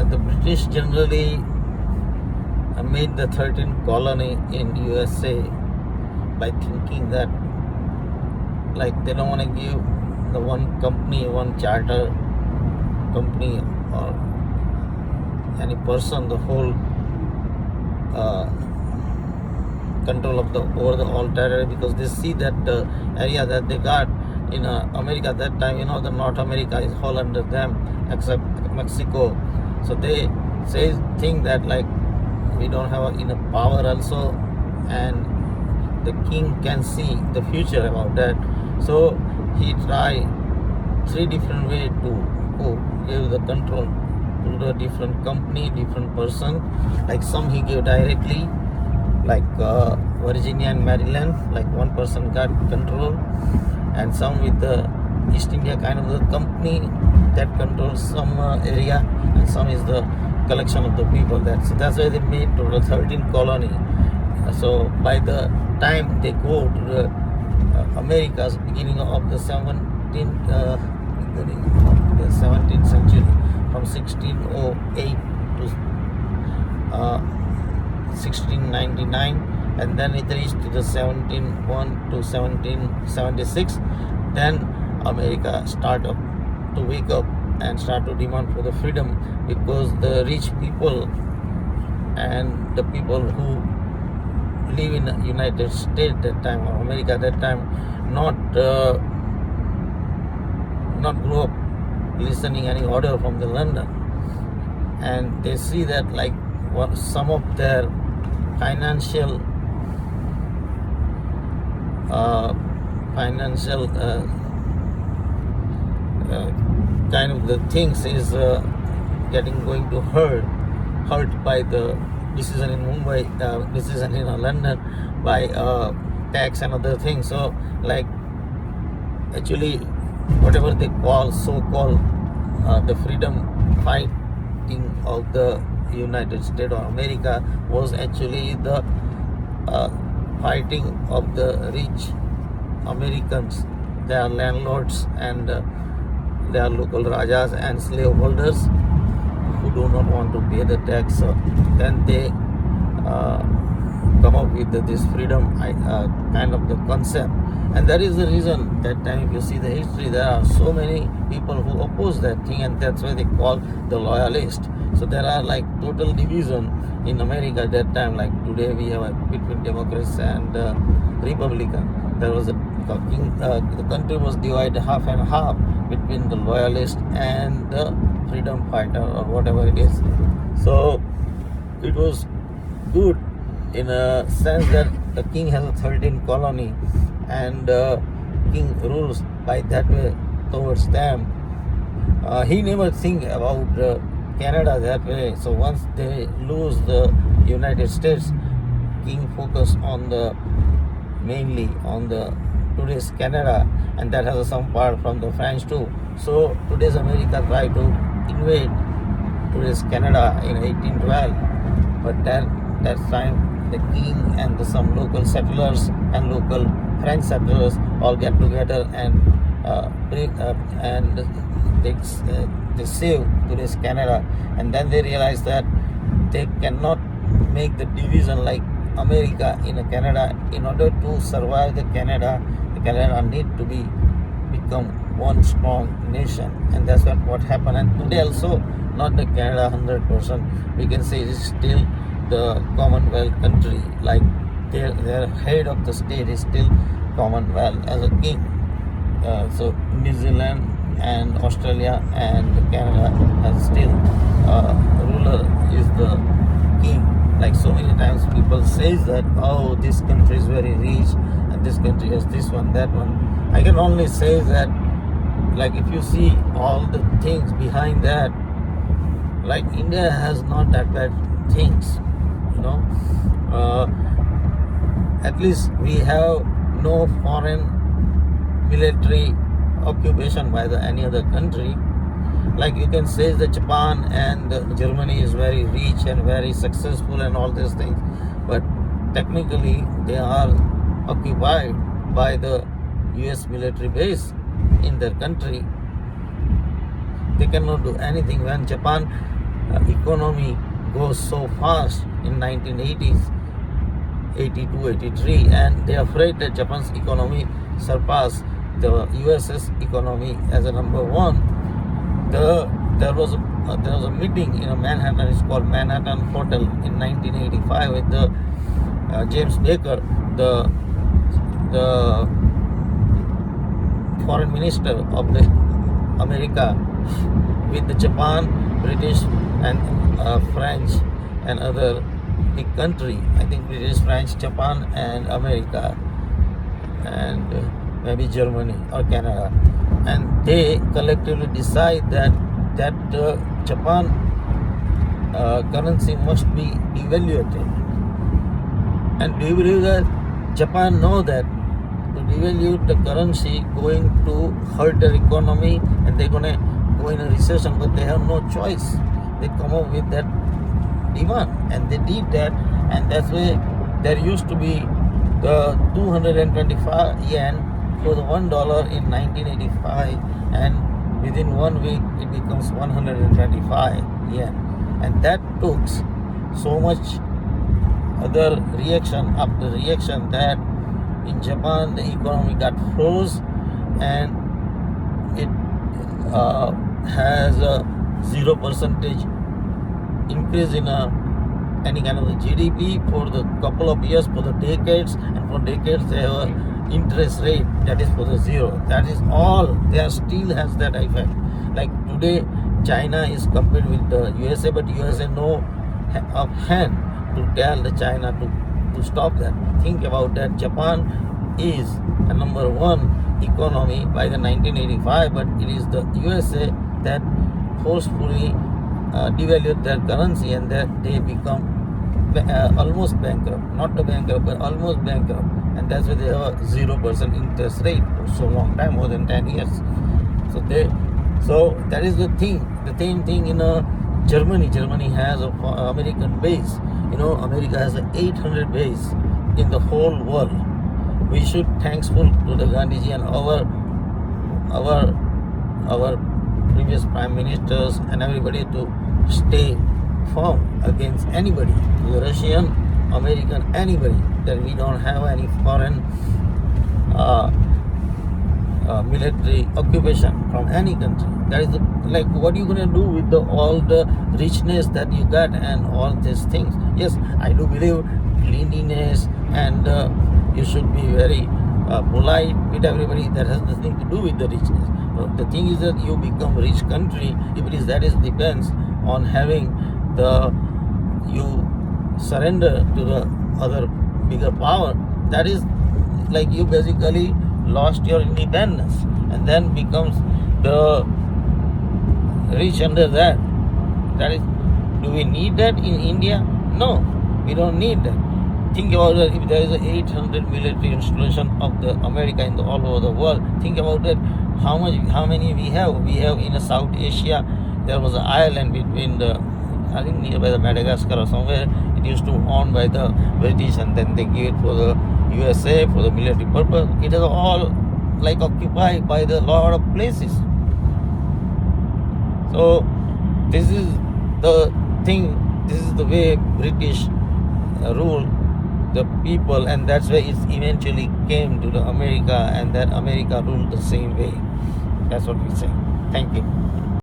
the British generally made the 13th colony in USA by thinking that like they don't want to give the one company, one charter company or any person the whole control of the over the all territory, because they see that the area that they got in America that time, the North America is all under them except Mexico. So they think that like we don't have enough power also, and the king can see the future about that. So he tried 3 different ways to give the control to the different company, different person. Like some he gave directly, like Virginia and Maryland, like one person got control, and some with the East India kind of the company that controls some area, and some is the collection of the people. That's why they made total 13 colony. So by the time they go to the Americas, beginning of the 17th century, from 1608 to 1699, and then it reached to the 1701 to 1776. Then America started to wake up and start to demand for the freedom, because the rich people and the people who live in the United States that time, or America that time, not grow up listening any order from the London, and they see that like some of their financial kind of the things is going to hurt by the decision in Mumbai, decision in London by tax and other things. So like actually whatever they call so-called the freedom fighting of the United States or America was actually the fighting of the rich Americans. They are landlords and they are local rajas and slaveholders who do not want to pay the tax. So then they come up with this freedom kind of the concept. And that is the reason that time, if you see the history, there are so many people who oppose that thing, and that's why they call the loyalist. So there are like total division in America at that time. Like today we have between Democrats and Republican. There was the country was divided half and half between the loyalist and the freedom fighter or whatever it is. So it was good in a sense that the king has a 13 colony, and king rules by that way towards them. He never think about Canada that way. So once they lose the United States, king focus on mainly on the today's Canada, and that has some part from the French too. So today's America tried to invade today's Canada in 1812, but that time the king and some local settlers and local French settlers all get together and they save today's Canada, and then they realize that they cannot make the division like America in Canada. In order to survive the Canada need to become one strong nation, and that's what happened. And today also, not the Canada 100%, we can say it's still the Commonwealth country. Like their head of the state is still Commonwealth as a king. So New Zealand and Australia and Canada has still ruler is the king. Like so many times people say that, oh, this country is very rich and this country has this one, that one. I can only say that like if you see all the things behind that, like India has not that bad things, at least we have no foreign military occupation by any other country. Like you can say that Japan and Germany is very rich and very successful and all these things, but technically they are occupied by the US military base in their country. They cannot do anything. When Japan economy goes so fast in 1980s, 82, 83, and they are afraid that Japan's economy surpass the US's economy as a number one. There was a meeting in a Manhattan. It's called Manhattan Hotel in 1985 with the James Baker, the foreign minister of the America, with the Japan, British, and French, and other big country. I think British, French, Japan, and America, and maybe Germany or Canada, and they collectively decide that Japan currency must be devaluated. And do you believe that Japan know that to devalue the currency going to hurt their economy and they're gonna go in a recession, but they have no choice. They come up with that demand and they did that, and that's why there used to be the 225 yen for the $1 in 1985, and within 1 week it becomes 125 yen, and that took so much other reaction after reaction that in Japan the economy got froze, and it has a 0% increase in any kind of the GDP for the couple of years, for the decades, and for decades they have a interest rate that is for the zero. That is all. There still has that effect. Like today, China is compared with the USA, but USA no hand to tell the China to stop that. Think about that. Japan is a number one economy by the 1985, but it is the USA that forcefully devalued their currency, and that they become almost bankrupt. Not the bankrupt, but almost bankrupt. And that's why they have a 0% interest rate for so long time, more than 10 years. So that is the thing. The same thing in Germany. Germany has an American base. America has 800 base in the whole world. We should thankful to the Gandhiji and our previous prime ministers and everybody to stay firm against anybody, the Russian, American, anybody, that we don't have any foreign military occupation from any country. That is like what are you gonna do with all the richness that you got and all these things? Yes, I do believe cleanliness and you should be very polite with everybody. That has nothing to do with the richness. The thing is that you become rich country if it is depends on having you surrender to the other bigger power. That is like you basically lost your independence and then becomes the rich under that. That is, do we need that in India? No, we don't need that. Think about that. If there is an 800 military installation of the America in all over the world, think about that. How many we have? We have in South Asia. There was an island between I think nearby the Madagascar or somewhere. It used to owned by the British, and then they gave it for the USA for the military purpose. It is all like occupied by the lot of places. So this is the thing. This is the way British rule the people, and that's why it eventually came to the America, and that America ruled the same way. That's what we say. Thank you.